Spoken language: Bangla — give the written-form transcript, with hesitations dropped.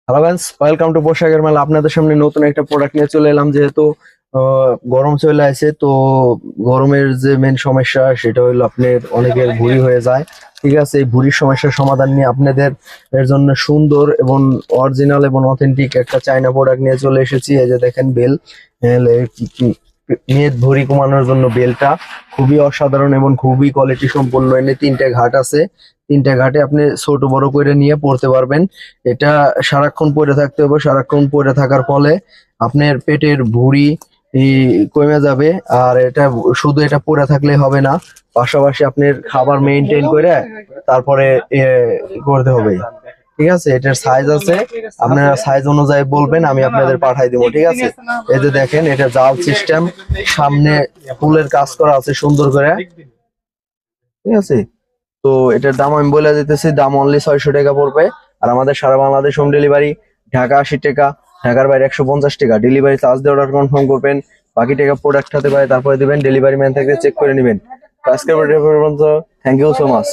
হ্যালো গাইস, ওয়েলকাম টু পোশাকের মেলা। আপনাদের সামনে নতুন একটা প্রোডাক্ট নিয়ে চলে এলাম। যেহেতু গরম চলে আসে, তো গরমের যে মেন সমস্যা সেটা হলো আপনার অনেকের ভুঁড়ি হয়ে যায়। ঠিক আছে, এই ভুঁড়ির সমস্যার সমাধান নিয়ে আপনাদের এর জন্য সুন্দর এবং অরিজিনাল এবং অথেন্টিক একটা চায়না প্রোডাক্ট নিয়ে চলে এসেছি। এই যে দেখেন বেল, মেদ ভুঁড়ি কমানোর জন্য বেলটা খুবই অসাধারণ এবং খুবই কোয়ালিটি সম্পন্ন। এনে তিনটা ঘাট আছে, তিনটা ঘাটে আপনি ছোট বড় করে নিয়ে পড়তে পারবেন। এটা সারাক্ষণ পরে থাকতে হবে। সারাক্ষণ পরে থাকার ফলে আপনার পেটের ভুঁড়ি কমে যাবে। আর এটা শুধু এটা পরে থাকলে হবে না, পাশাপাশি আপনার খাবার মেনটেন করে তারপরে এ করতে হবে। ঠিক আছে, এটার সাইজ আছে, আপনারা সাইজ অনুযায়ী বলবেন, আমি আপনাদের পাঠাই দেবো। ঠিক আছে, এই যে দেখেন, এটা জাল সিস্টেম, সামনে ফুলের কাজ করা আছে সুন্দর করে। ঠিক আছে, তো এটার দাম আমি বলে দিতেছি, দাম অনলি 600 টাকা পড়বে। আর আমাদের সারা বাংলাদেশ হোম ডেলিভারি। ঢাকা 80 টাকা, ঢাকার বাইরে 150 টাকা। ডেলিভারি চার্জ দিয়ে অর্ডার কনফার্ম করবেন, বাকি টাকা প্রোডাক্ট হাতে পায় তারপরে দিবেন। ডেলিভারি ম্যান থেকে চেক করে নেবেন। আজকের ভিডিও পর্যন্ত, থ্যাংক ইউ সো মাচ।